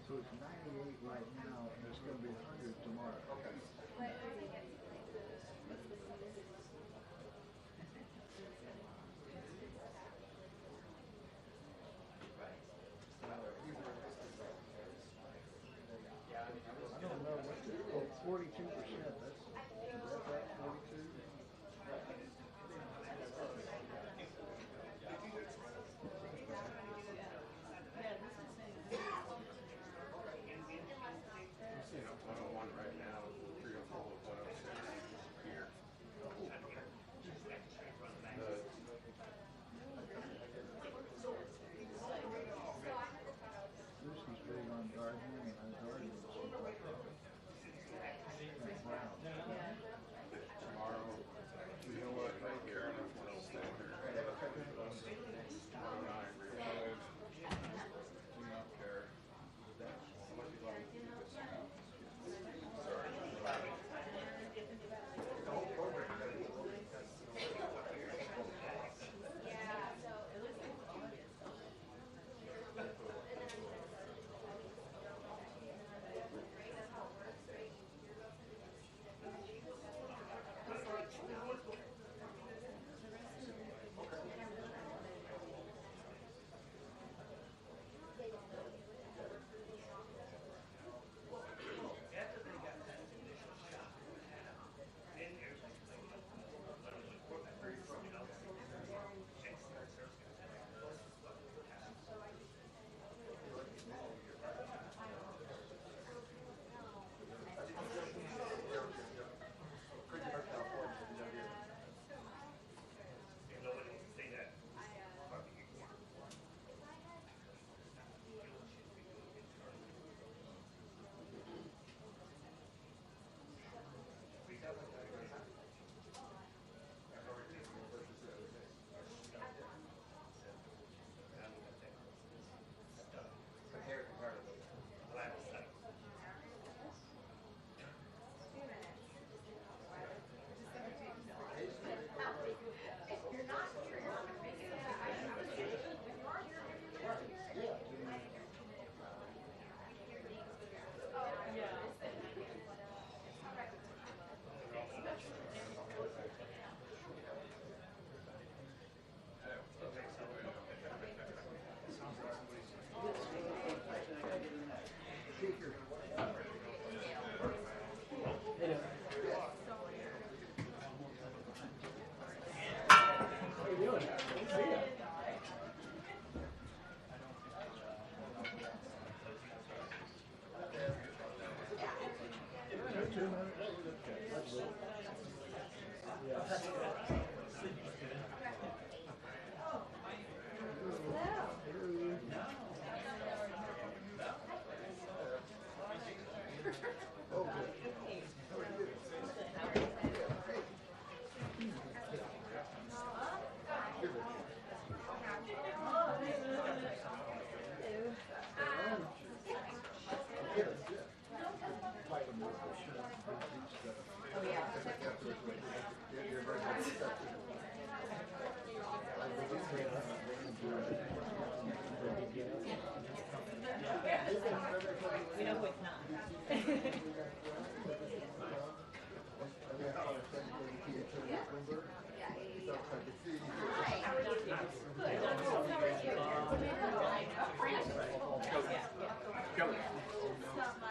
So it's 98 right now, and it's going to be 100 tomorrow. Okay. I don't know what the 42%. That's 42. Yeah, this is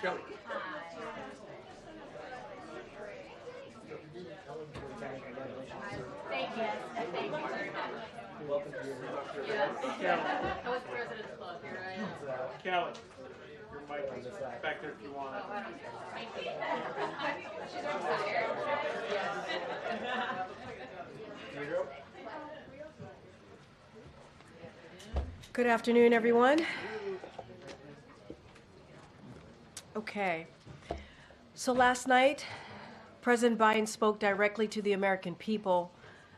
Kelly. Thank you. Thank you very much. Welcome to your Yes. Kelly. I was President's Club. Here I am. Kelly. Your mic is back there if you want it. Oh, I don't know. Thank you. She's on fire. Yes. Here you go. Good afternoon, everyone. Okay. So last night, President Biden spoke directly to the American people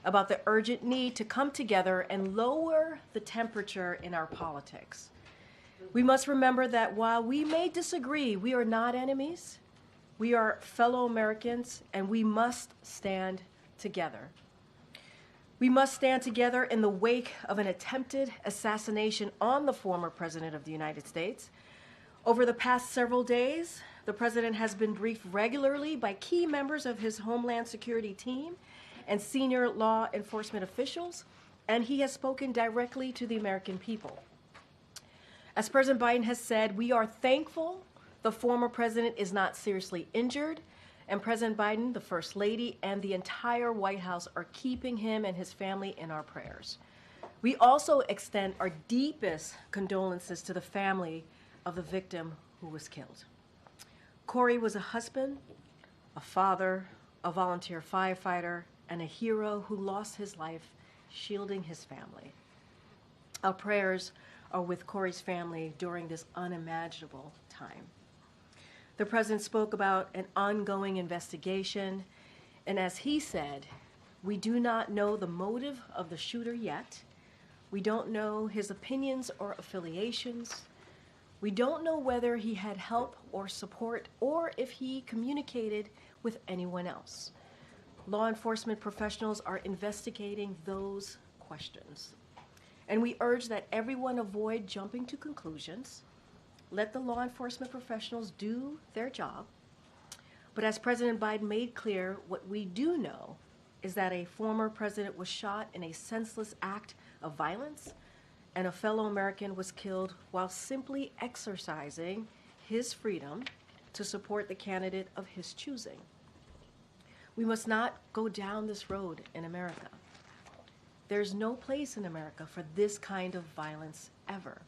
about the urgent need to come together and lower the temperature in our politics. We must remember that while we may disagree, we are not enemies. We are fellow Americans, and we must stand together. We must stand together in the wake of an attempted assassination on the former President of the United States. Over the past several days, the President has been briefed regularly by key members of his Homeland Security team and senior law enforcement officials, and he has spoken directly to the American people. As President Biden has said, we are thankful the former president is not seriously injured, and President Biden, the First Lady, and the entire White House are keeping him and his family in our prayers. We also extend our deepest condolences to the family of the victim who was killed. Corey was a husband, a father, a volunteer firefighter, and a hero who lost his life shielding his family. Our prayers are with Corey's family during this unimaginable time. The president spoke about an ongoing investigation, and as he said, we do not know the motive of the shooter yet. We don't know his opinions or affiliations. We don't know whether he had help or support or if he communicated with anyone else. Law enforcement professionals are investigating those questions. And we urge that everyone avoid jumping to conclusions. Let the law enforcement professionals do their job. But as President Biden made clear, what we do know is that a former president was shot in a senseless act of violence, and a fellow American was killed while simply exercising his freedom to support the candidate of his choosing. We must not go down this road in America. There's no place in America for this kind of violence ever.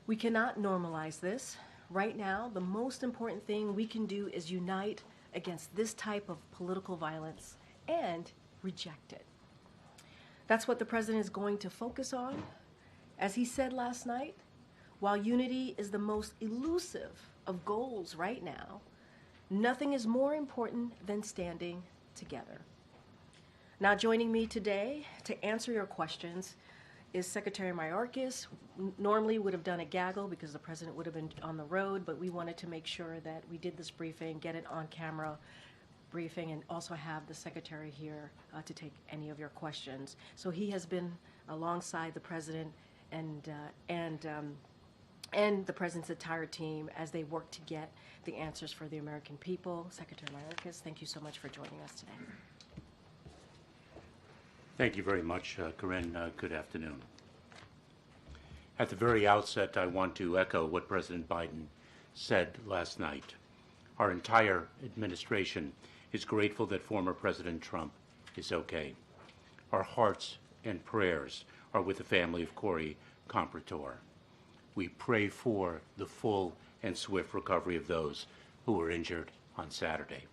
We cannot normalize this. Right now, the most important thing we can do is unite against this type of political violence and reject it. That's what the president is going to focus on. As he said last night, while unity is the most elusive of goals right now, nothing is more important than standing together. Now, joining me today to answer your questions is Secretary Mayorkas. Normally would have done a gaggle because the president would have been on the road, but we wanted to make sure that we did this briefing, get it on camera briefing, and also have the secretary here to take any of your questions. So he has been alongside the president and the president's entire team as they work to get the answers for the American people. Secretary Mayorkas, thank you so much for joining us today. Thank you very much, Karine. Good afternoon. At the very outset, I want to echo what President Biden said last night. Our entire administration is grateful that former President Trump is okay. Our hearts and prayers are with the family of Corey Comprator. We pray for the full and swift recovery of those who were injured on Saturday.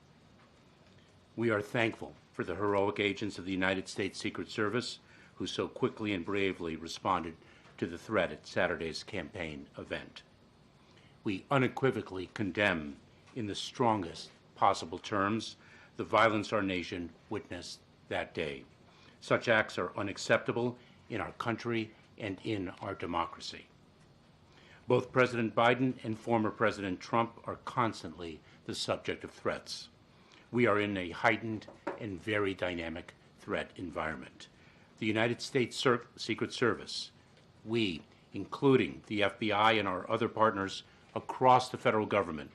We are thankful for the heroic agents of the United States Secret Service who so quickly and bravely responded to the threat at Saturday's campaign event. We unequivocally condemn, in the strongest possible terms, the violence our nation witnessed that day. Such acts are unacceptable in our country and in our democracy. Both President Biden and former President Trump are constantly the subject of threats. We are in a heightened and very dynamic threat environment. The United States Secret Service, we, including the FBI and our other partners across the federal government,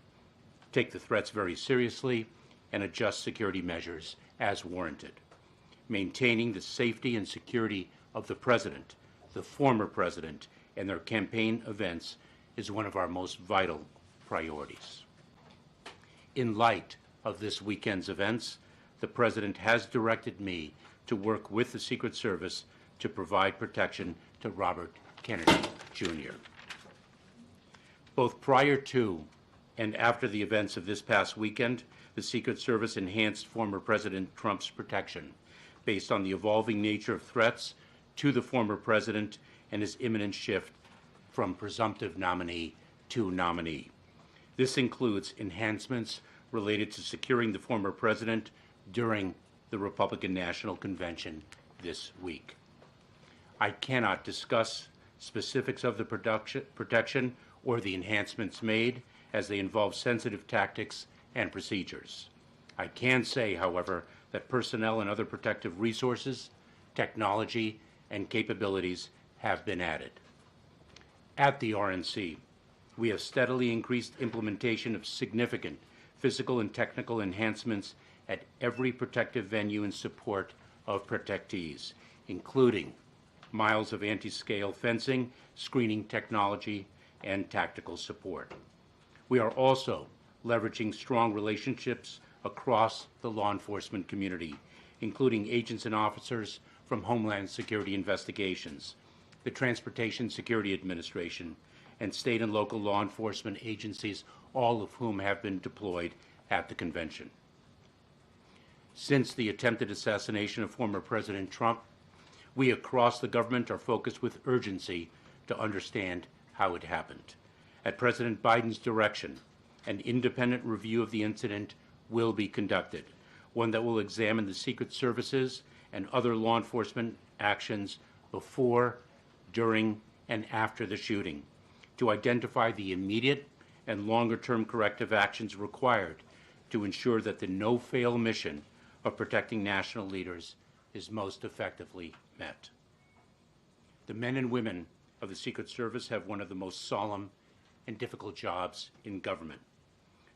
take the threats very seriously and adjust security measures as warranted. Maintaining the safety and security of the president, the former president, and their campaign events is one of our most vital priorities. In light of this weekend's events, the President has directed me to work with the Secret Service to provide protection to Robert Kennedy, Jr. Both prior to and after the events of this past weekend, the Secret Service enhanced former President Trump's protection based on the evolving nature of threats to the former president and his imminent shift from presumptive nominee to nominee. This includes enhancements related to securing the former president during the Republican National Convention this week. I cannot discuss specifics of the protection or the enhancements made, as they involve sensitive tactics and procedures. I can say, however, that personnel and other protective resources, technology, and capabilities have been added. At the RNC, we have steadily increased implementation of significant physical and technical enhancements at every protective venue in support of protectees, including miles of anti-scale fencing, screening technology, and tactical support. We are also leveraging strong relationships across the law enforcement community, including agents and officers from Homeland Security investigations, the Transportation Security Administration, and state and local law enforcement agencies, all of whom have been deployed at the convention. Since the attempted assassination of former President Trump, we across the government are focused with urgency to understand how it happened. At President Biden's direction, an independent review of the incident will be conducted, one that will examine the Secret Services and other law enforcement actions before, during, and after the shooting, to identify the immediate and longer-term corrective actions required to ensure that the no-fail mission of protecting national leaders is most effectively met. The men and women of the Secret Service have one of the most solemn and difficult jobs in government.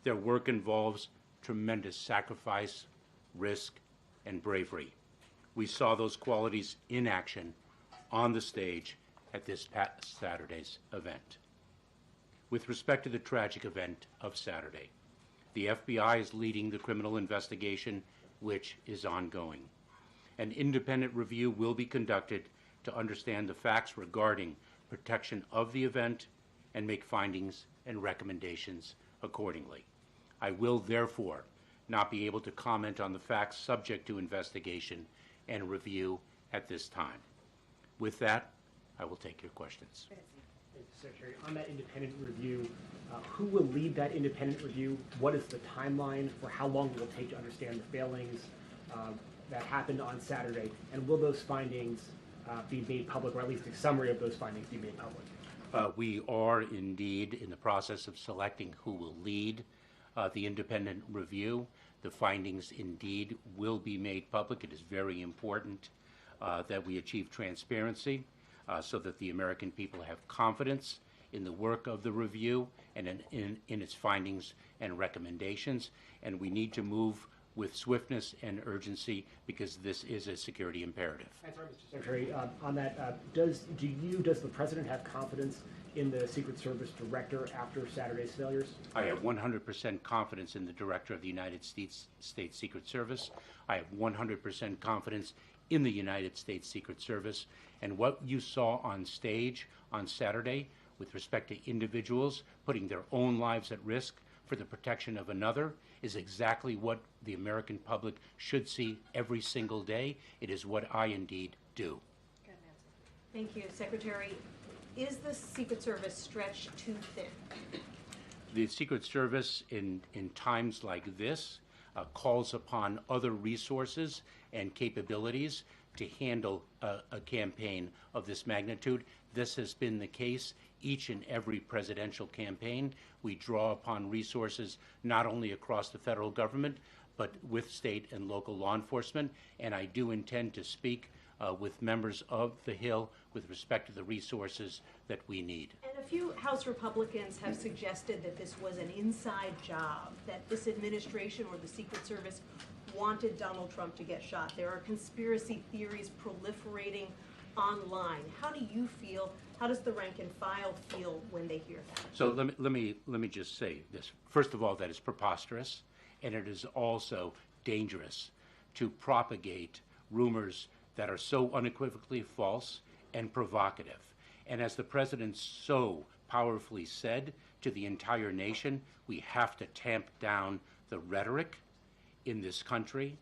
Their work involves tremendous sacrifice, risk, and bravery. We saw those qualities in action on the stage at this past Saturday's event. With respect to the tragic event of Saturday, the FBI is leading the criminal investigation, which is ongoing. An independent review will be conducted to understand the facts regarding protection of the event and make findings and recommendations accordingly. I will therefore not be able to comment on the facts subject to investigation and review at this time. With that, I will take your questions. Thank you, Secretary. On that independent review, who will lead that independent review? What is the timeline for how long it will take to understand the failings that happened on Saturday? And will those findings be made public, or at least a summary of those findings be made public? We are indeed in the process of selecting who will lead the independent review. The findings indeed will be made public. It is very important that we achieve transparency so that the American people have confidence in the work of the review and in its findings and recommendations. And we need to move with swiftness and urgency because this is a security imperative. I'm sorry, Mr. Secretary. On that, does the President have confidence in the Secret Service director after Saturday's failures? I have 100% confidence in the director of the United States Secret Service. I have 100% confidence in the United States Secret Service. And what you saw on stage on Saturday with respect to individuals putting their own lives at risk for the protection of another is exactly what the American public should see every single day. It is what I indeed do. Thank you, Secretary. Is the Secret Service stretched too thin? The Secret Service in times like this calls upon other resources and capabilities to handle a campaign of this magnitude. This has been the case each and every presidential campaign. We draw upon resources not only across the federal government, but with state and local law enforcement. And I do intend to speak with members of the Hill with respect to the resources that we need. And a few House Republicans have suggested that this was an inside job, that this administration or the Secret Service wanted Donald Trump to get shot. There are conspiracy theories proliferating online. How do you feel? How does the rank and file feel when they hear that? So let me just say this. First of all, that is preposterous, and it is also dangerous to propagate rumors that are so unequivocally false and provocative. And as the president so powerfully said to the entire nation, we have to tamp down the rhetoric in this country.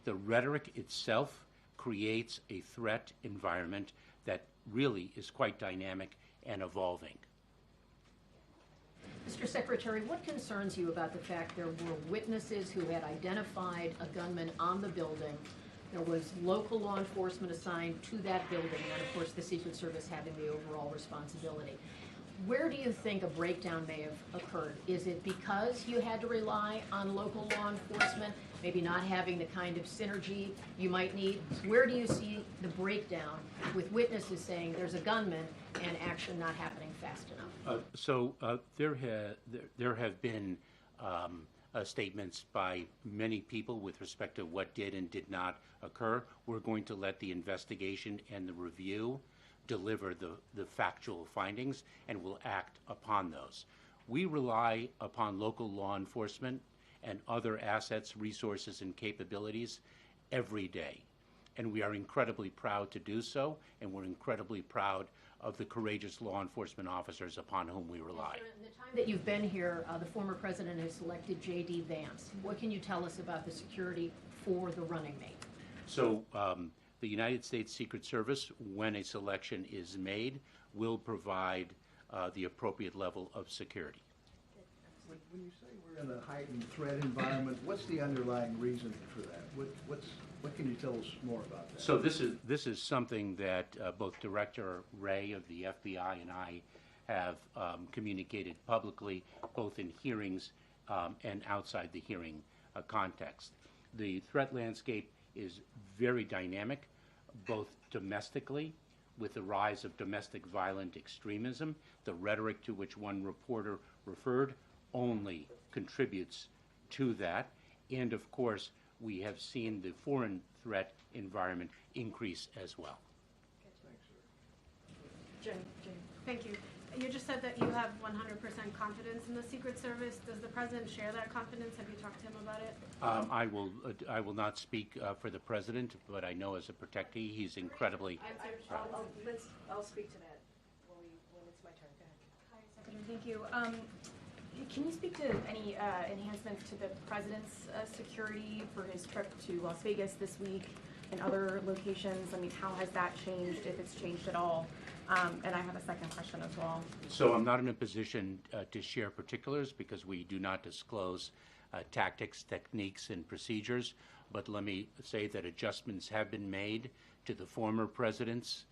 The rhetoric itself creates a threat environment that really is quite dynamic and evolving. Mr. Secretary, what concerns you about the fact there were witnesses who had identified a gunman on the building? There was local law enforcement assigned to that building, and of course the Secret Service having the overall responsibility. Where do you think a breakdown may have occurred? Is it because you had to rely on local law enforcement, maybe not having the kind of synergy you might need? Where do you see the breakdown with witnesses saying there's a gunman and action not happening fast enough? There have been statements by many people with respect to what did and did not occur. We're going to let the investigation and the review deliver the factual findings, and will act upon those. We rely upon local law enforcement and other assets, resources, and capabilities every day. And we are incredibly proud to do so, and we're incredibly proud of the courageous law enforcement officers upon whom we rely. In the time that you've been here, the former president has selected J.D. Vance. What can you tell us about the security for the running mate? So the United States Secret Service, when a selection is made, will provide the appropriate level of security. When you say we're in a heightened threat environment, what's the underlying reason for that? What can you tell us more about that? So this is something that both Director Wray of the FBI and I have communicated publicly, both in hearings and outside the hearing context. The threat landscape is very dynamic, both domestically, with the rise of domestic violent extremism. The rhetoric to which one reporter referred only contributes to that. And of course, we have seen the foreign threat environment increase as well. Jen. Thank you. You just said that you have 100% confidence in the Secret Service. Does the president share that confidence? Have you talked to him about it? I will not speak for the president, but I know as a protectee, he's incredibly proud. I'll speak to that when it's my turn. Go ahead. Hi, Secretary. Thank you. Can you speak to any enhancements to the president's security for his trip to Las Vegas this week and other locations? I mean, how has that changed, if it's changed at all? And I have a second question as well. So I'm not in a position to share particulars because we do not disclose tactics, techniques, and procedures. But let me say that adjustments have been made to the former president's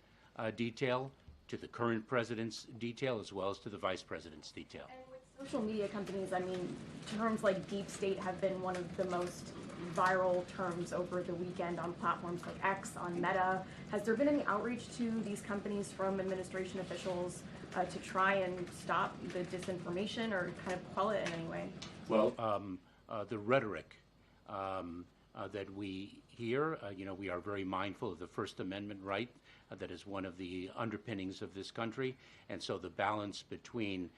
detail, to the current president's detail, as well as to the vice president's detail. And with social media companies, I mean, terms like deep state have been one of the most viral terms over the weekend on platforms like X, on Meta. Has there been any outreach to these companies from administration officials to try and stop the disinformation or kind of quell it in any way? Well, the rhetoric that we hear, we are very mindful of the First Amendment right. That is one of the underpinnings of this country. And so the balance between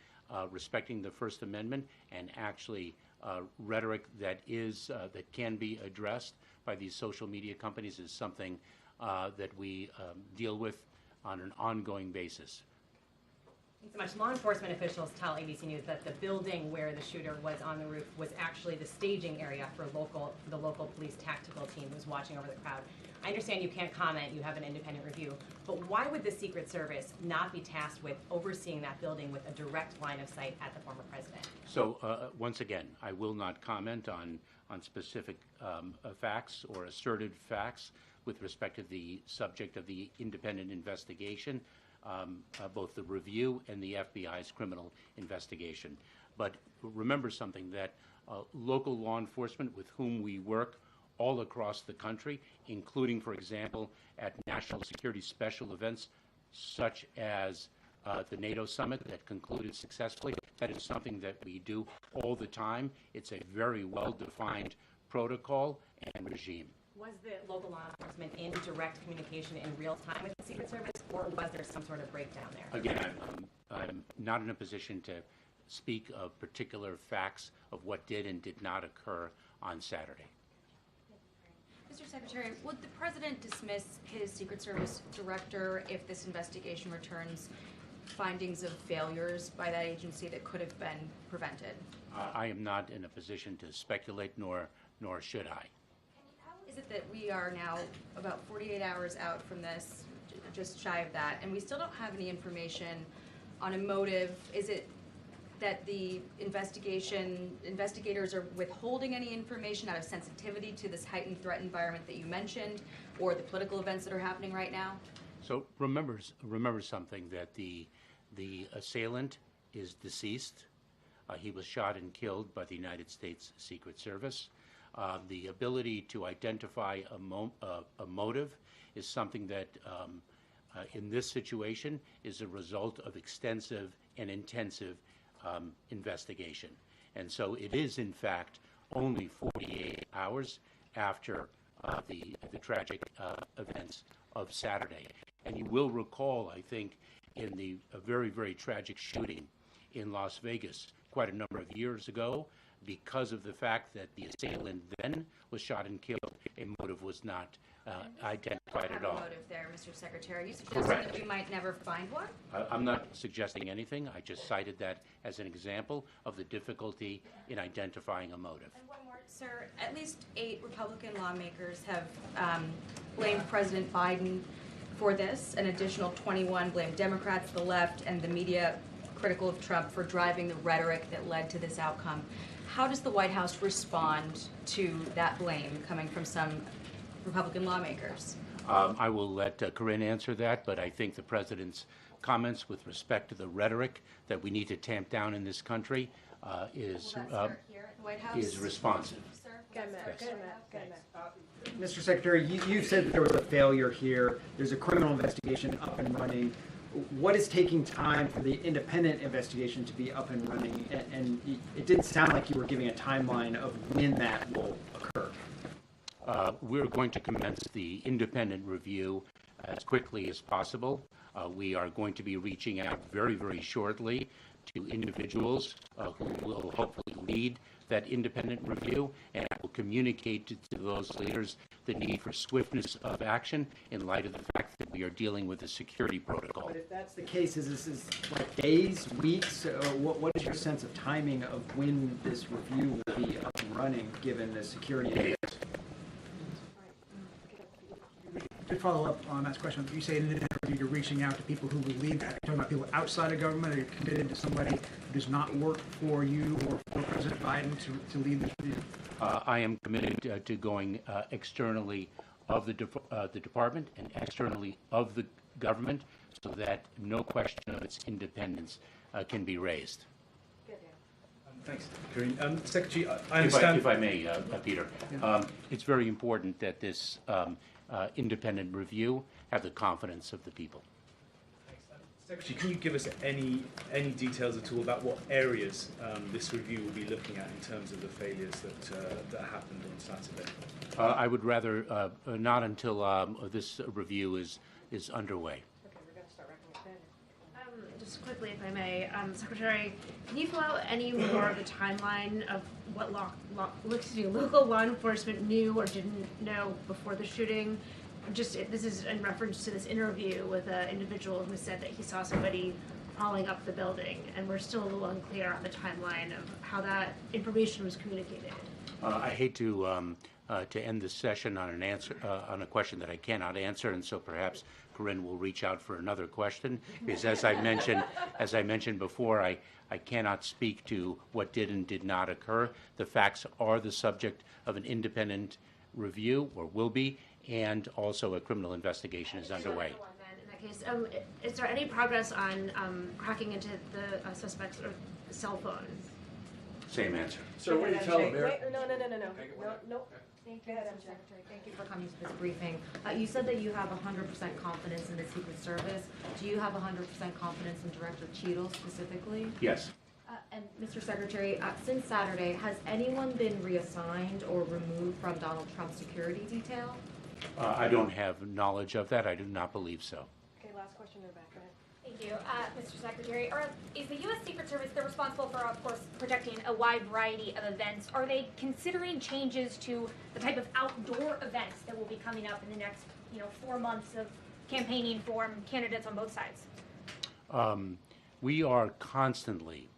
respecting the First Amendment and actually rhetoric that can be addressed by these social media companies is something that we deal with on an ongoing basis. Thanks so much. Law enforcement officials tell ABC News that the building where the shooter was on the roof was actually the staging area for the local police tactical team who was watching over the crowd. I understand you can't comment, you have an independent review, but why would the Secret Service not be tasked with overseeing that building with a direct line of sight at the former president? So once again, I will not comment on specific facts or asserted facts with respect to the subject of the independent investigation, both the review and the FBI's criminal investigation. But remember something, that local law enforcement with whom we work all across the country, including, for example, at national security special events such as the NATO summit that concluded successfully. That is something that we do all the time. It's a very well-defined protocol and regime. Was the local law enforcement in direct communication in real time with the Secret Service, or was was there some sort of breakdown there? Again, I'm not in a position to speak of particular facts of what did and did not occur on Saturday. Mr. Secretary, would the President dismiss his Secret Service director if this investigation returns findings of failures by that agency that could have been prevented? I am not in a position to speculate, nor should I. How is it that we are now about 48 hours out from this, just shy of that, and we still don't have any information on a motive? Is it that the investigators are withholding any information out of sensitivity to this heightened threat environment that you mentioned, or the political events that are happening right now? So remember something, that the assailant is deceased. He was shot and killed by the United States Secret Service. The ability to identify a motive is something that, in this situation, is a result of extensive and intensive investigation. And so it is, in fact, only 48 hours after the tragic events of Saturday. And you will recall, I think, in the very, very tragic shooting in Las Vegas quite a number of years ago, because of the fact that the assailant then was shot and killed, a motive was not identified at all. Motive there, Mr. Secretary. Are you suggesting that we might never find one? I'm not suggesting anything. I just cited that as an example of the difficulty in identifying a motive. And one more, sir. At least 8 Republican lawmakers have blamed President Biden for this. An additional 21 blamed Democrats, the left, and the media critical of Trump for driving the rhetoric that led to this outcome. How does the White House respond to that blame coming from some Republican lawmakers? I will let Karine answer that, but I think the President's comments with respect to the rhetoric that we need to tamp down in this country is Will that start here at the White House? responsive. Sir? Mr. Secretary, you said that there was a failure here. There's a criminal investigation up and running. What is taking time for the independent investigation to be up and running? And it didn't sound like you were giving a timeline of when that will occur. We're going to commence the independent review as quickly as possible. We are going to be reaching out very, very shortly to individuals who will hopefully lead that independent review, and I will communicate to those leaders the need for swiftness of action in light of the fact that we are dealing with a security protocol. But if that's the case, is this like days, weeks? What is your sense of timing of when this review will be up and running, given the security? Days. To follow up on that question, you say in the interview you're reaching out to people who will lead that. Are you talking about people outside of government? Are you committed to somebody who does not work for you or for President Biden to lead this review? I am committed to going externally of the department and externally of the government so that no question of its independence can be raised. Thanks, Karine. Secretary, I understand... If I may, Peter, it's very important that this independent review have the confidence of the people. Secretary, can you give us any details at all about what areas this review will be looking at in terms of the failures that happened on Saturday? I would rather not until this review is underway. Just quickly, if I may, Secretary, can you fill out any more of the timeline of what local law enforcement knew or didn't know before the shooting? This is in reference to this interview with an individual who said that he saw somebody crawling up the building, and we're still a little unclear on the timeline of how that information was communicated. I hate to end this session on an answer on a question that I cannot answer, and so perhaps Karine will reach out for another question. Because as I mentioned before, I cannot speak to what did and did not occur. The facts are the subject of an independent review, or will be, and also a criminal investigation is underway. In that case, is there any progress on cracking into the suspect's cell phone? Same answer. So what do you tell them? No. Thank you, Mr. Secretary. Thank you for coming to this briefing. You said that you have 100% confidence in the Secret Service. Do you have 100% confidence in Director Cheadle specifically? Yes. And Mr. Secretary, since Saturday, has anyone been reassigned or removed from Donald Trump's security detail? I don't have knowledge of that. I do not believe so. Okay, last question in the back, go ahead. Thank you, Mr. Secretary. Is the U.S. Secret Service, they're responsible for, of course, protecting a wide variety of events. Are they considering changes to the type of outdoor events that will be coming up in the next, 4 months of campaigning for candidates on both sides? We are constantly,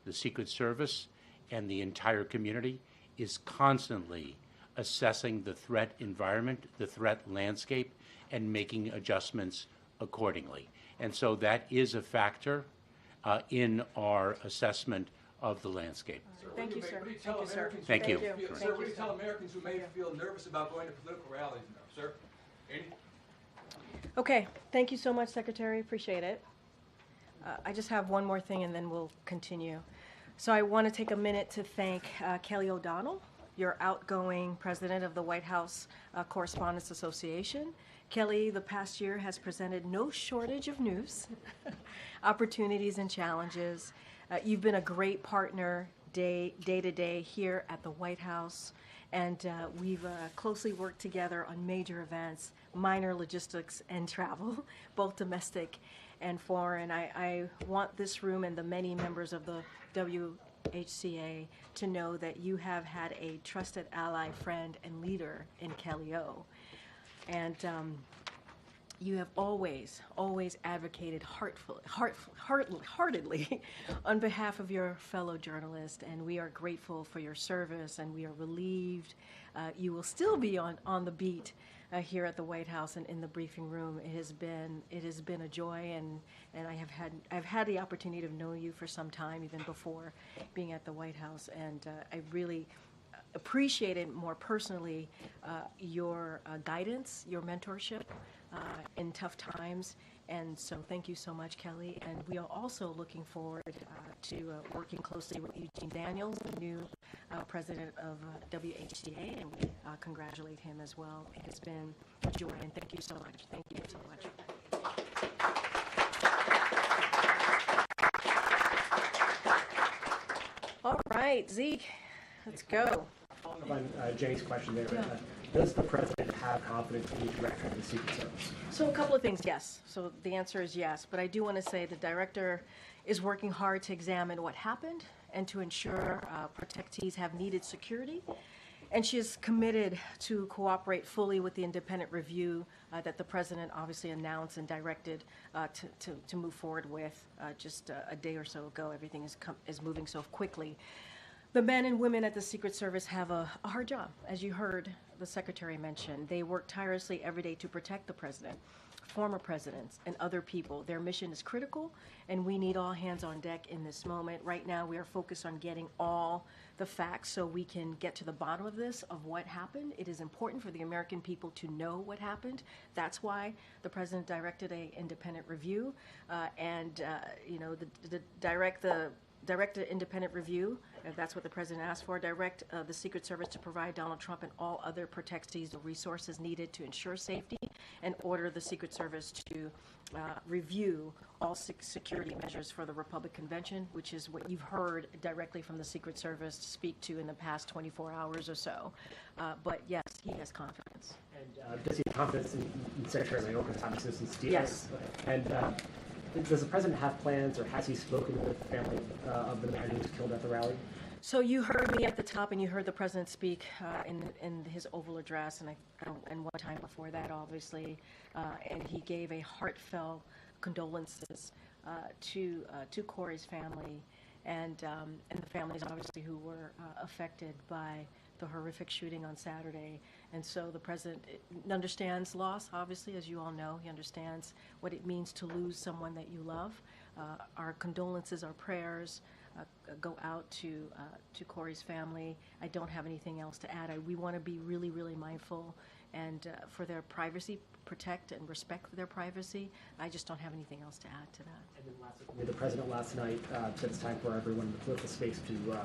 the Secret Service and the entire community is constantly assessing the threat environment, the threat landscape, and making adjustments accordingly. And so that is a factor in our assessment of the landscape. Thank you, sir. What do you tell Americans? Thank you. Sir, what do you tell Americans who may feel nervous about going to political rallies now, sir? Any? Okay, thank you so much, Secretary. Appreciate it. I just have one more thing and then we'll continue. So I want to take a minute to thank Kelly O'Donnell, your outgoing president of the White House Correspondents Association. Kelly, the past year has presented no shortage of news, opportunities and challenges. You've been a great partner day to day here at the White House, and we've closely worked together on major events, minor logistics and travel, both domestic and foreign. I want this room and the many members of the WHCA to know that you have had a trusted ally, friend, and leader in Kelly O. And you have always advocated heartedly on behalf of your fellow journalists, and we are grateful for your service, and we are relieved you will still be on the beat here at the White House and in the briefing room. It has been a joy, and I've had the opportunity to know you for some time, even before being at the White House, and I really appreciated more personally your guidance, your mentorship in tough times. And so thank you so much, Kelly. And we are also looking forward to working closely with Eugene Daniels, the new president of WHCA, and we congratulate him as well. It has been a joy, and thank you so much. Thank you so much. All right, Zeke, let's go. Following up on Jenny's question there, does the president have confidence in the director of the Secret Service? So a couple of things, yes. So the answer is yes, but I do want to say the director is working hard to examine what happened and to ensure protectees have needed security. And she is committed to cooperate fully with the independent review that the president obviously announced and directed to move forward with just a day or so ago. Everything is moving so quickly. The men and women at the Secret Service have a hard job. As you heard the Secretary mention, they work tirelessly every day to protect the president, former presidents, and other people. Their mission is critical, and we need all hands on deck in this moment. Right now, we are focused on getting all the facts so we can get to the bottom of this, of what happened. It is important for the American people to know what happened. That's why the president directed an independent review, direct the independent review, if that's what the president asked for, direct the Secret Service to provide Donald Trump and all other protectees the resources needed to ensure safety, and order the Secret Service to review all security measures for the Republican Convention, which is what you've heard directly from the Secret Service speak to in the past 24 hours or so. But yes, he has confidence. And does he have confidence in Secretary Mayorkas, obviously, since Yes. And does the president have plans, or has he spoken with the family of the man who was killed at the rally? So you heard me at the top, and you heard the president speak in his Oval Address, and one time before that, obviously, and he gave a heartfelt condolences to Corey's family and the families, obviously, who were affected by the horrific shooting on Saturday. And so the president understands loss, obviously, as you all know. He understands what it means to lose someone that you love. Our condolences, our prayers go out to Corey's family. I don't have anything else to add. We want to be really, really mindful and for their privacy, protect and respect their privacy. I just don't have anything else to add to that. And then lastly, the president last night said it's time for everyone in the political space to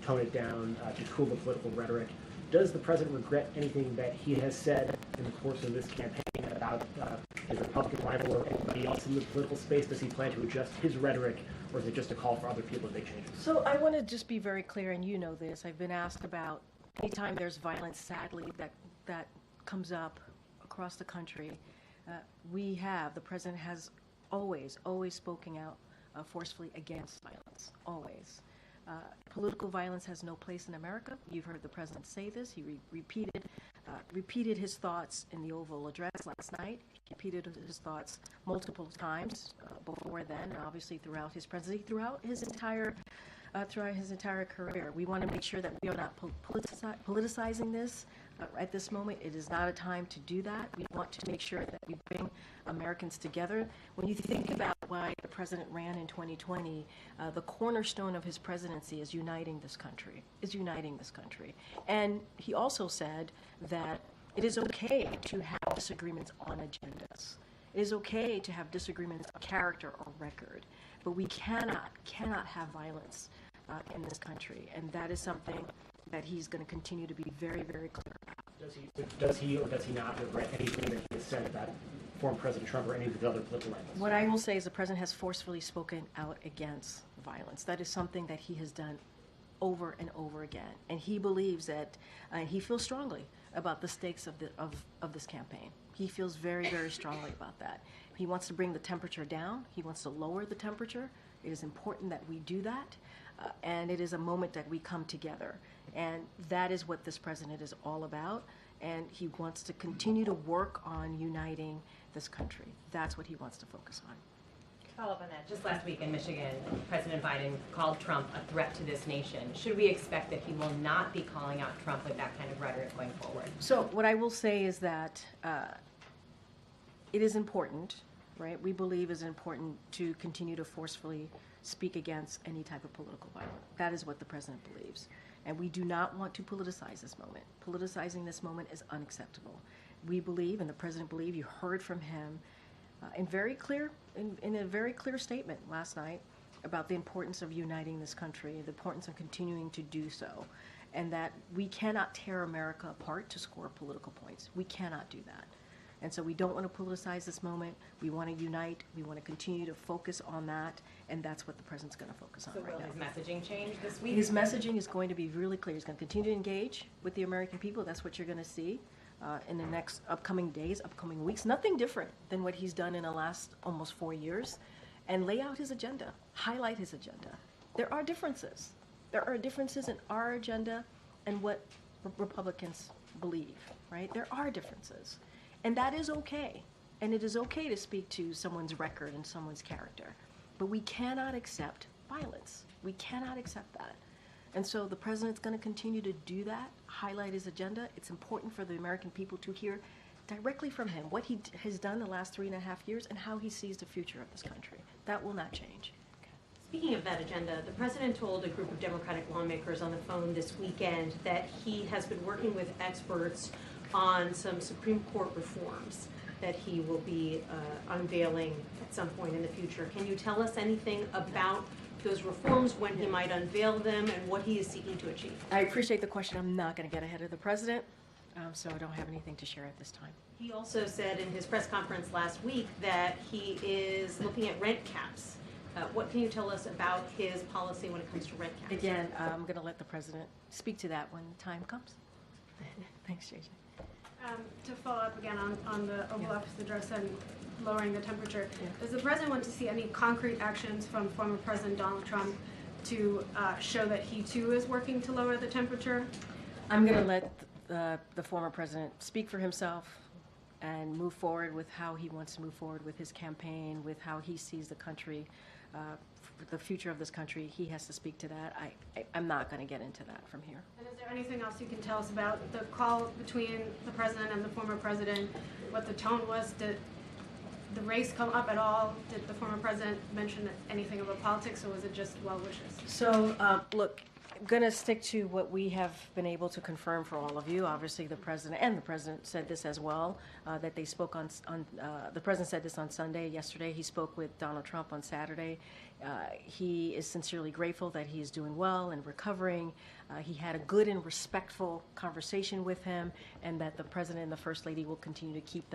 tone it down, to cool the political rhetoric. Does the president regret anything that he has said in the course of this campaign about his Republican rival or anybody else in the political space? Does he plan to adjust his rhetoric, or is it just a call for other people to make changes? So I want to just be very clear, and you know this. I've been asked about anytime there's violence, sadly, that comes up across the country. The president has always, always spoken out forcefully against violence, always. Political violence has no place in America. You've heard the president say this. He repeated his thoughts in the Oval Address last night. He repeated his thoughts multiple times before then, and obviously throughout his presidency, throughout his entire career. We want to make sure that we are not politicizing this. At this moment, it is not a time to do that. We want to make sure that we bring Americans together. When you think about why the president ran in 2020, the cornerstone of his presidency is uniting this country, And he also said that it is okay to have disagreements on agendas. It is okay to have disagreements on character or record, but we cannot have violence in this country, and that is something that he's going to continue to be very, very clear about. Does he or does he not regret anything that he has said about former President Trump or any of the other political rivals? What I will say is the president has forcefully spoken out against violence. That is something that he has done over and over again, and he believes that he feels strongly about the stakes of this campaign. He feels very, very strongly about that. He wants to bring the temperature down. He wants to lower the temperature. It is important that we do that, and it is a moment that we come together. And that is what this president is all about, and he wants to continue to work on uniting this country. That's what he wants to focus on. Follow up on that. Just last week in Michigan, President Biden called Trump a threat to this nation. Should we expect that he will not be calling out Trump with that kind of rhetoric going forward? So what I will say is that it is important, right? We believe it's important to continue to forcefully speak against any type of political violence. That is what the president believes. And we do not want to politicize this moment. Politicizing this moment is unacceptable. We believe, and the president believes, you heard from him in a very clear statement last night about the importance of uniting this country, the importance of continuing to do so, and that we cannot tear America apart to score political points. We cannot do that. And so we don't want to politicize this moment. We want to unite. We want to continue to focus on that, and that's what the president's going to focus on right now. So will his messaging change this week? His messaging is going to be really clear. He's going to continue to engage with the American people. That's what you're going to see in the next upcoming days, upcoming weeks. Nothing different than what he's done in the last almost 4 years, and lay out his agenda, highlight his agenda. There are differences. There are differences in our agenda and what Republicans believe, right? There are differences. And that is okay. And it is okay to speak to someone's record and someone's character. But we cannot accept violence. We cannot accept that. And so the president's going to continue to do that, highlight his agenda. It's important for the American people to hear directly from him what he has done the last 3.5 years and how he sees the future of this country. That will not change. Speaking of that agenda, the president told a group of Democratic lawmakers on the phone this weekend that he has been working with experts on some Supreme Court reforms that he will be unveiling at some point in the future. Can you tell us anything about those reforms, when he might unveil them, and what he is seeking to achieve? I appreciate the question. I'm not going to get ahead of the president, so I don't have anything to share at this time. He also said in his press conference last week that he is looking at rent caps. What can you tell us about his policy when it comes to rent caps? Again, I'm going to let the president speak to that when the time comes. Thanks, JJ. To follow up again on the Oval Office address and lowering the temperature, does the president want to see any concrete actions from former President Donald Trump to show that he too is working to lower the temperature? I'm going to let the former president speak for himself and move forward with how he wants to move forward with his campaign, with how he sees the country, the future of this country. He has to speak to that. I'm not going to get into that from here. And is there anything else you can tell us about the call between the president and the former president, what the tone was? Did the race come up at all? Did the former president mention anything about politics, or was it just well wishes? So, look, I'm going to stick to what we have been able to confirm for all of you. Obviously, the president said this as well, that they spoke on the president said this on Sunday. Yesterday, he spoke with Donald Trump on Saturday. He is sincerely grateful that he is doing well and recovering. He had a good and respectful conversation with him, and that the president and the first lady will continue to keep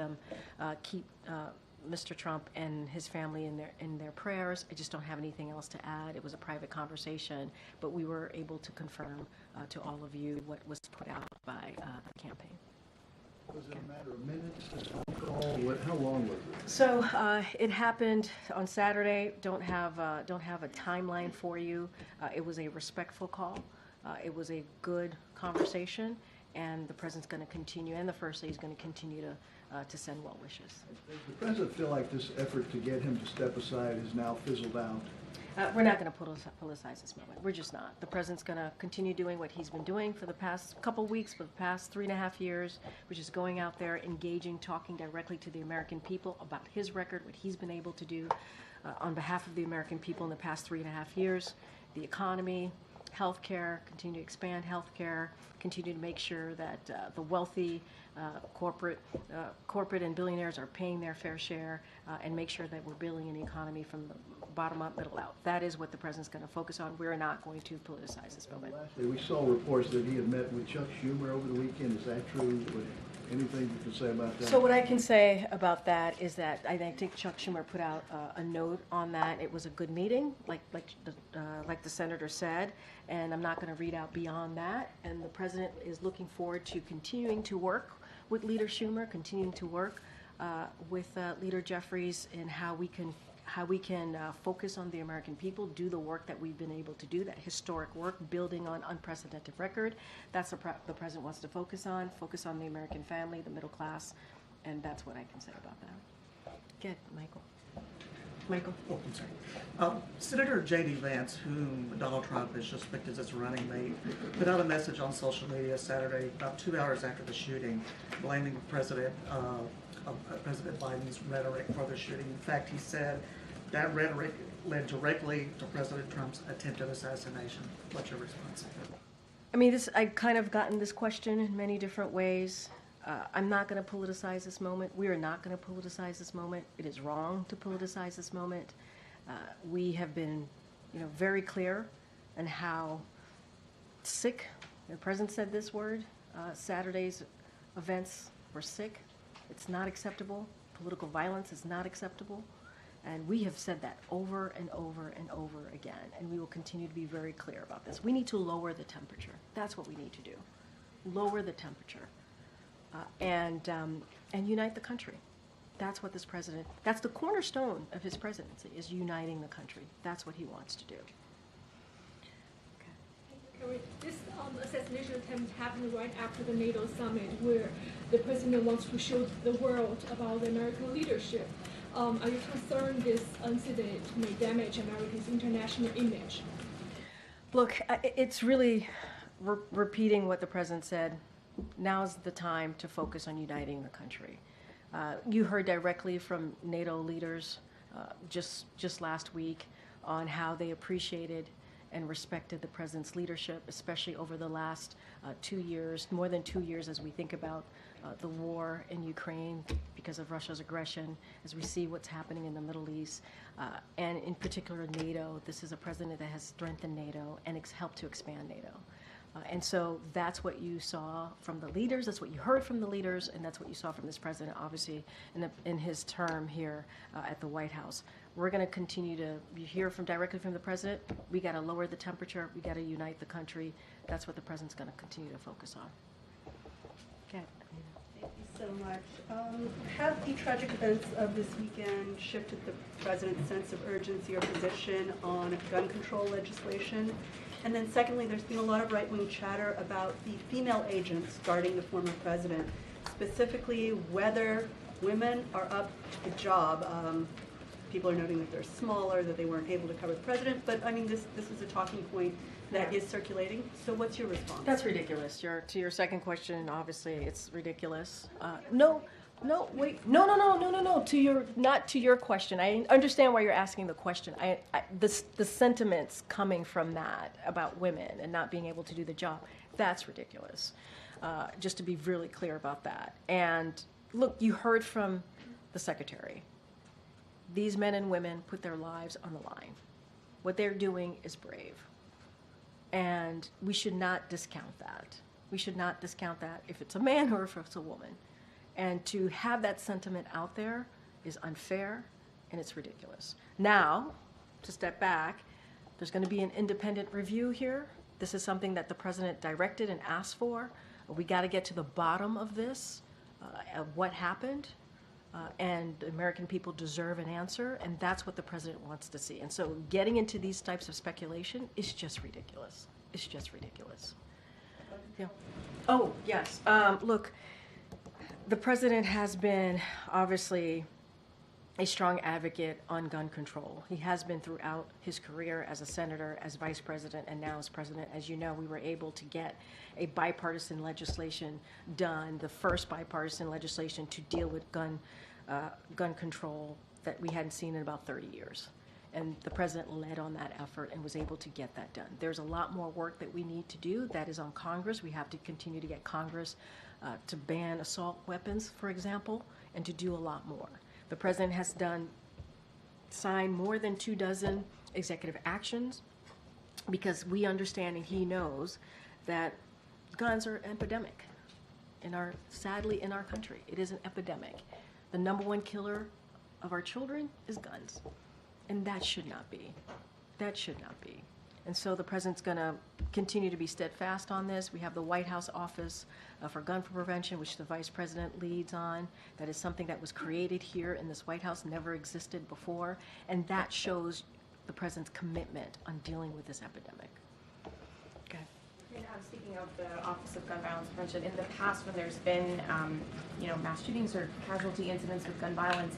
Mr. Trump and his family in their prayers. I just don't have anything else to add. It was a private conversation, but we were able to confirm to all of you what was put out by the campaign. Was it a matter of minutes, a phone call? How long was it? So it happened on Saturday. Don't have a timeline for you. It was a respectful call. It was a good conversation, and the president's going to continue, and the first lady is going to continue to send well wishes. Does the president feel like this effort to get him to step aside has now fizzled out? We're not going to politicize this moment. We're just not. The president's going to continue doing what he's been doing for the past couple weeks, for the past 3.5 years, which is going out there, engaging, talking directly to the American people about his record, what he's been able to do on behalf of the American people in the past 3.5 years, the economy, healthcare, continue to expand healthcare, continue to make sure that the wealthy corporate and billionaires are paying their fair share, and make sure that we're building an economy from the bottom up, middle out. That is what the president's going to focus on. We're not going to politicize this moment. Lastly, we saw reports that he had met with Chuck Schumer over the weekend. Is that true? Anything you can say about that? So what I can say about that is that I think Chuck Schumer put out a note on that. It was a good meeting, like the senator said, and I'm not going to read out beyond that. And the president is looking forward to continuing to work with Leader Schumer, continuing to work with Leader Jeffries in how we can focus on the American people, do the work that we've been able to do, that historic work, building on unprecedented record. That's the president wants to focus on the American family, the middle class, and that's what I can say about that. Good, Michael. Michael? Oh, I'm sorry. Senator J.D. Vance, whom Donald Trump has just picked as his running mate, put out a message on social media Saturday, about 2 hours after the shooting, blaming President Biden's rhetoric for the shooting. In fact, he said that rhetoric led directly to President Trump's attempted assassination. What's your response? I mean, I've kind of gotten this question in many different ways. I'm not going to politicize this moment. We are not going to politicize this moment. It is wrong to politicize this moment. We have been, very clear on how sick. The president said this word. Saturday's events were sick. It's not acceptable. Political violence is not acceptable. And we have said that over and over and over again. And we will continue to be very clear about this. We need to lower the temperature. That's what we need to do. Lower the temperature. And unite the country. That's what this president, that's the cornerstone of his presidency, is uniting the country. That's what he wants to do. Karine, this assassination attempt happened right after the NATO summit, where the president wants to show the world about the American leadership. Are you concerned this incident may damage America's international image? Look, it's really repeating what the president said. Now's the time to focus on uniting the country. You heard directly from NATO leaders just last week on how they appreciated and respected the president's leadership, especially over the last 2 years, more than 2 years, as we think about the war in Ukraine because of Russia's aggression, as we see what's happening in the Middle East, and in particular NATO. This is a president that has strengthened NATO and helped to expand NATO. And so that's what you saw from the leaders, that's what you heard from the leaders, and that's what you saw from this president, obviously, in his term here at the White House. We're going to continue to hear directly from the president. We got to lower the temperature. We got to unite the country. That's what the president's going to continue to focus on. Okay. Thank you so much. Have the tragic events of this weekend shifted the president's sense of urgency or position on gun control legislation? And then secondly, there's been a lot of right-wing chatter about the female agents guarding the former president, specifically whether women are up to the job. People are noting that they're smaller, that they weren't able to cover the president, but I mean, this is a talking point that is circulating. So what's your response? That's ridiculous. To your second question, obviously, it's ridiculous. Not to your question. I understand why you're asking the question. The sentiments coming from that about women and not being able to do the job, that's ridiculous. Just to be really clear about that. And look, you heard from the secretary. These men and women put their lives on the line. What they're doing is brave. And we should not discount that. We should not discount that if it's a man or if it's a woman. And to have that sentiment out there is unfair and it's ridiculous. Now, to step back, there's going to be an independent review here. This is something that the president directed and asked for. We got to get to the bottom of this. of what happened, and the American people deserve an answer, and that's what the president wants to see. And so getting into these types of speculation is just ridiculous. It's just ridiculous. Yeah. Oh, yes. Look, the president has been obviously a strong advocate on gun control. He has been throughout his career as a senator, as vice president, and now as president. As you know, we were able to get a bipartisan legislation done, the first bipartisan legislation to deal with gun control that we hadn't seen in about 30 years. And the president led on that effort and was able to get that done. There's a lot more work that we need to do. That is on Congress. We have to continue to get Congress to ban assault weapons, for example, and to do a lot more. The president has signed more than 24 executive actions because we understand and he knows that guns are an epidemic sadly in our country. It is an epidemic. The number one killer of our children is guns. And that should not be. That should not be. And so the president's going to continue to be steadfast on this. We have the White House Office for Gun Prevention, which the vice president leads on. That is something that was created here in this White House, never existed before. And that shows the president's commitment on dealing with this epidemic. Okay. And speaking of the Office of Gun Violence Prevention, in the past when there's been mass shootings or casualty incidents with gun violence,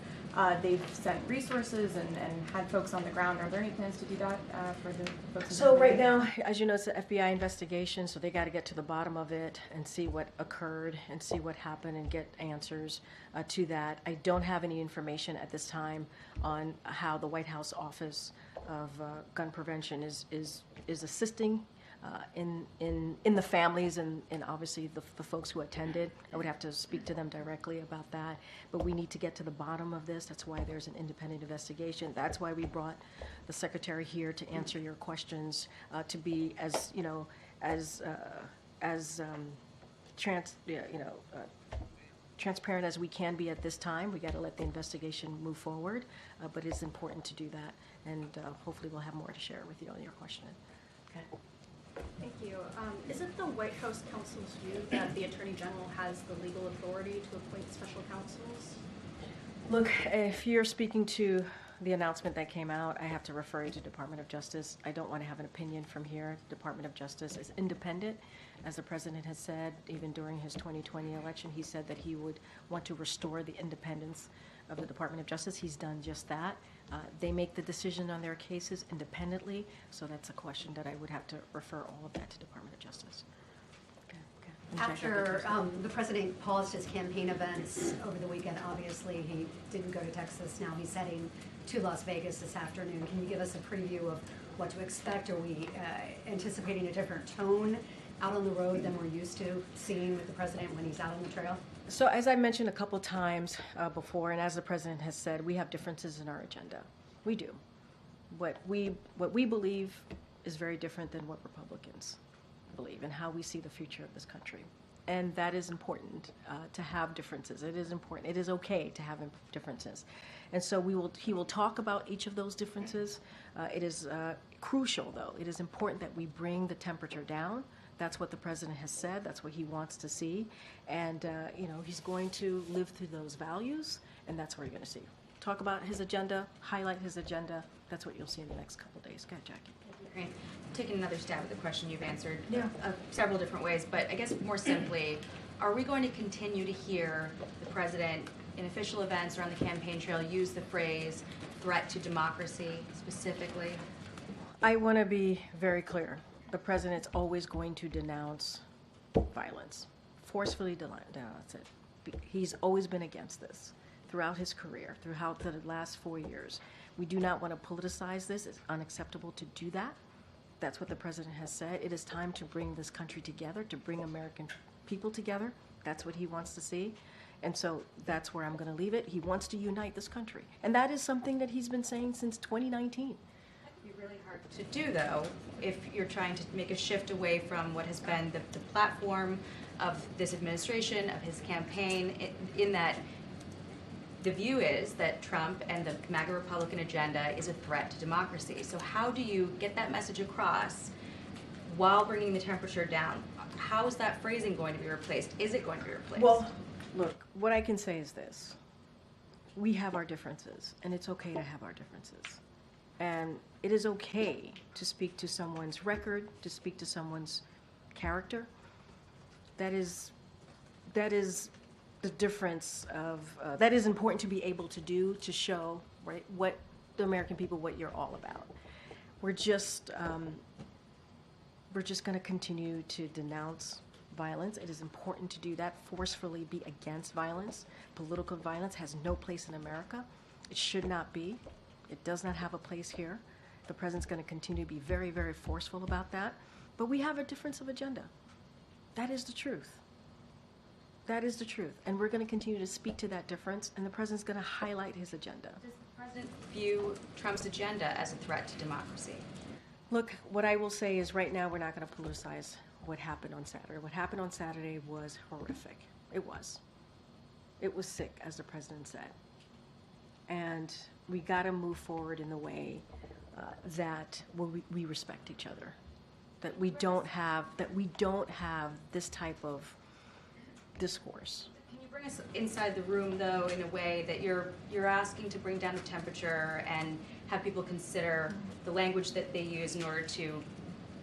they've sent resources and had folks on the ground. Are there any plans to do that for the folks? So right now, as you know, it's an FBI investigation, so they got to get to the bottom of it and see what occurred and see what happened and get answers to that. I don't have any information at this time on how the White House Office of Gun Prevention is assisting in the families and obviously the folks who attended. I would have to speak to them directly about that. But we need to get to the bottom of this. That's why there's an independent investigation. That's why we brought the secretary here to answer your questions, to be as transparent as we can be at this time. We got to let the investigation move forward, but it's important to do that. And hopefully we'll have more to share with you on your question. Okay. Thank you. Is it the White House counsel's view that the Attorney General has the legal authority to appoint special counsels? Look, if you're speaking to the announcement that came out, I have to refer you to Department of Justice. I don't want to have an opinion from here. Department of Justice is independent. As the president has said, even during his 2020 election, he said that he would want to restore the independence of the Department of Justice. He's done just that. They make the decision on their cases independently, so that's a question that I would have to refer all of that to Department of Justice. After the president paused his campaign events over the weekend, obviously he didn't go to Texas. Now he's heading to Las Vegas this afternoon. Can you give us a preview of what to expect? Are we anticipating a different tone out on the road than we're used to seeing with the president when he's out on the trail? So as I mentioned a couple times before, and as the president has said, we have differences in our agenda. We do. What we believe is very different than what Republicans believe and how we see the future of this country. And that is important to have differences. It is important. It is okay to have differences. And so he will talk about each of those differences. It is crucial, though. It is important that we bring the temperature down. That's what the president has said. That's what he wants to see. And, he's going to live through those values, and that's what you're going to see. Talk about his agenda, highlight his agenda. That's what you'll see in the next couple of days. Go ahead, Jackie. Great. Taking another stab at the question you've answered several different ways, but I guess more simply, are we going to continue to hear the president in official events or on the campaign trail use the phrase threat to democracy specifically? I want to be very clear. The president's always going to denounce violence, forcefully denounce it. He's always been against this throughout his career, throughout the last 4 years. We do not want to politicize this. It's unacceptable to do that. That's what the president has said. It is time to bring this country together, to bring American people together. That's what he wants to see. And so that's where I'm going to leave it. He wants to unite this country. And that is something that he's been saying since 2019. Be really hard to do, though, if you're trying to make a shift away from what has been the platform of this administration, of his campaign, in that the view is that Trump and the MAGA Republican agenda is a threat to democracy. So how do you get that message across while bringing the temperature down? How is that phrasing going to be replaced? Is it going to be replaced? Well, Look, what I can say is this. We have our differences, and it's okay to have our differences. And it is okay to speak to someone's record, to speak to someone's character. That is the difference of, that is important to be able to do, to show, right, what the American people, what you're all about. We're just going to continue to denounce violence. It is important to do that, forcefully be against violence. Political violence has no place in America. It should not be. It does not have a place here. The president's going to continue to be very, very forceful about that. But we have a difference of agenda. That is the truth. That is the truth. And we're going to continue to speak to that difference, and the president's going to highlight his agenda. Does the president view Trump's agenda as a threat to democracy? Look, what I will say is right now we're not going to politicize what happened on Saturday. What happened on Saturday was horrific. It was. It was sick, as the president said. And we got to move forward in the way that we respect each other. That we don't have this type of discourse. Can you bring us inside the room, though, in a way that you're asking to bring down the temperature and have people consider the language that they use in order to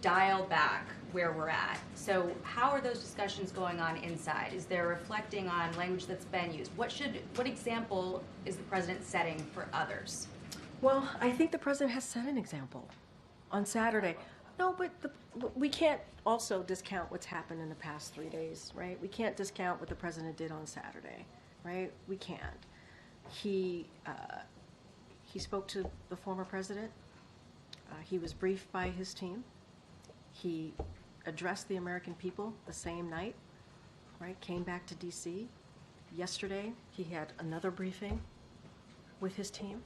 dial back where we're at? So how are those discussions going on inside? Is there reflecting on language that's been used? What example is the president setting for others? Well, I think the president has set an example on Saturday. No, but we can't also discount what's happened in the past 3 days, right? We can't discount what the president did on Saturday, right? We can't. He spoke to the former president. He was briefed by his team. He addressed the American people the same night, right? Came back to D.C. Yesterday, he had another briefing with his team.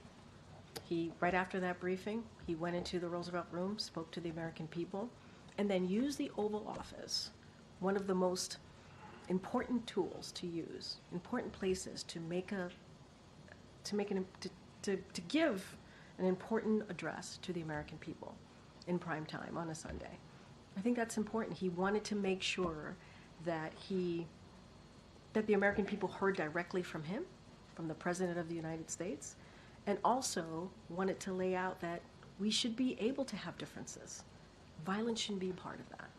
Right after that briefing, he went into the Roosevelt Room, spoke to the American people, and then used the Oval Office, one of the most important tools to use, important places to give an important address to the American people in prime time on a Sunday. I think that's important. He wanted to make sure that the American people heard directly from him, from the President of the United States, and also wanted to lay out that we should be able to have differences. Violence shouldn't be part of that,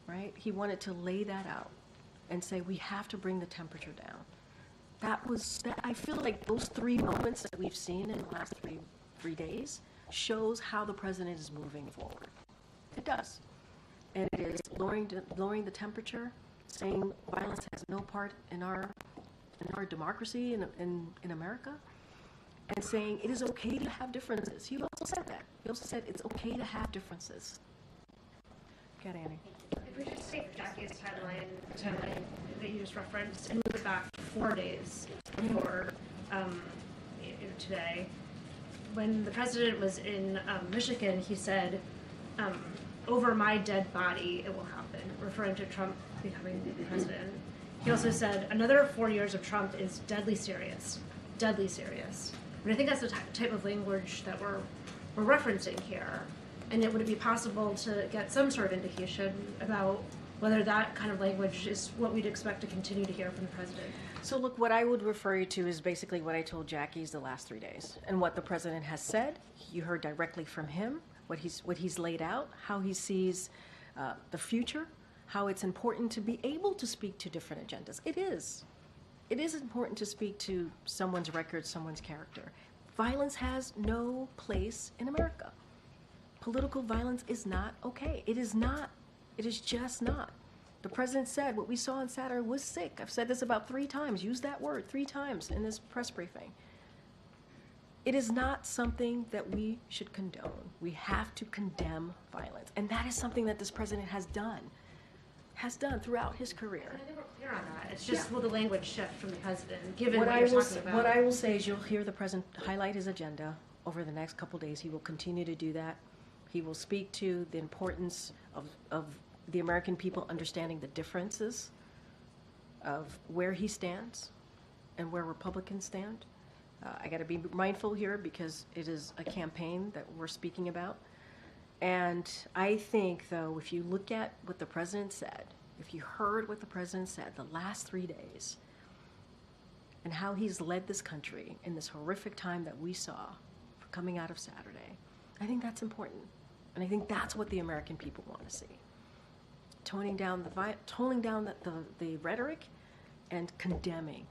right? He wanted to lay that out and say we have to bring the temperature down. I feel like those 3 moments that we've seen in the last three days shows how the president is moving forward. It does. And it is lowering the temperature, saying violence has no part in our democracy in America, and saying it is okay to have differences. He also said that. He also said it's okay to have differences. Go ahead, Annie. If we just take Jackie's timeline that you just referenced and move it back 4 days before today, when the president was in Michigan, he said, over my dead body, it will happen, referring to Trump becoming the president. He also said, another 4 years of Trump is deadly serious. Deadly serious. And I think that's the type of language that we're referencing here. And would it be possible to get some sort of indication about whether that kind of language is what we'd expect to continue to hear from the president? So look, what I would refer you to is basically what I told Jackie's the last 3 days. And what the president has said, you heard directly from him, what he's laid out, how he sees the future, how it's important to be able to speak to different agendas. It is. It is important to speak to someone's record, someone's character. Violence has no place in America. Political violence is not okay. It is not. It is just not. The president said what we saw on Saturday was sick. I've said this about 3 times. Use that word 3 times in this press briefing. It is not something that we should condone. We have to condemn violence. And that is something that this president has done throughout his career. I think we're clear on that. It's just will the language shift from the president, given What what you're talking about? What I will say is you'll hear the president highlight his agenda over the next couple days. He will continue to do that. He will speak to the importance of the American people understanding the differences of where he stands and where Republicans stand. I got to be mindful here because it is a campaign that we're speaking about. And I think, though, if you look at what the president said, if you heard what the president said the last 3 days, and how he's led this country in this horrific time that we saw coming out of Saturday, I think that's important. And I think that's what the American people want to see. Toning down the rhetoric and condemning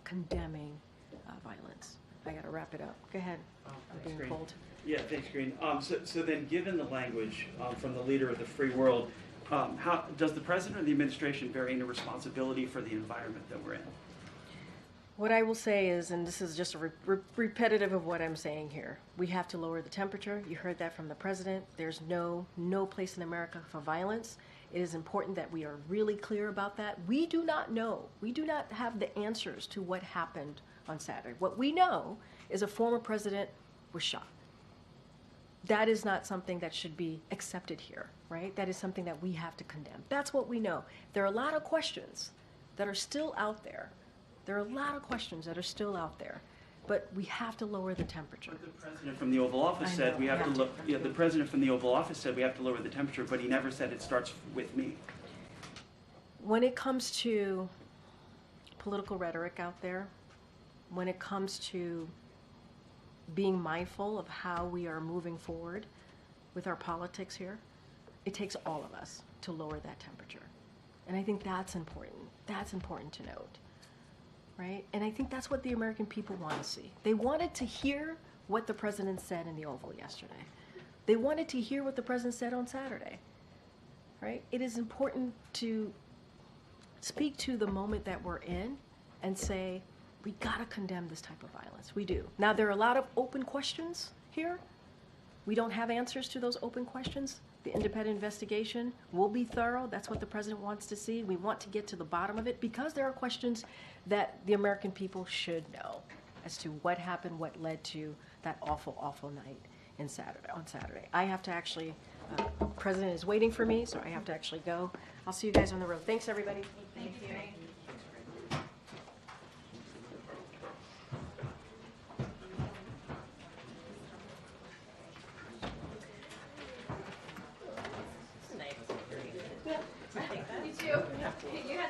violence. I got to wrap it up. Go ahead. I'm being Karine. pulled. Yeah, thanks, Karine. So then, given the language from the leader of the free world, how does the president or the administration bear any responsibility for the environment that we're in? What I will say is, and this is just a repetitive of what I'm saying here, we have to lower the temperature. You heard that from the president. There's no place in America for violence. It is important that we are really clear about that. We do not know. We do not have the answers to what happened on Saturday. What we know is a former president was shot. That is not something that should be accepted here, right? That is something that we have to condemn. That's what we know. There are a lot of questions that are still out there. There are a lot of questions that are still out there, but we have to lower the temperature. But the president from the Oval Office said we have to look. Yeah, the president from the Oval Office said we have to lower the temperature, but he never said it starts with me. When it comes to political rhetoric out there, when it comes to being mindful of how we are moving forward with our politics here, it takes all of us to lower that temperature. And I think that's important. That's important to note, right? And I think that's what the American people want to see. They wanted to hear what the president said in the Oval yesterday. They wanted to hear what the president said on Saturday, right? It is important to speak to the moment that we're in and say, we gotta condemn this type of violence. We do. Now, there are a lot of open questions here. We don't have answers to those open questions. The independent investigation will be thorough. That's what the president wants to see. We want to get to the bottom of it because there are questions that the American people should know as to what happened, what led to that awful, awful night on Saturday. I have to actually, the president is waiting for me, so I have to actually go. I'll see you guys on the road. Thanks, everybody. Thank you. You too. You had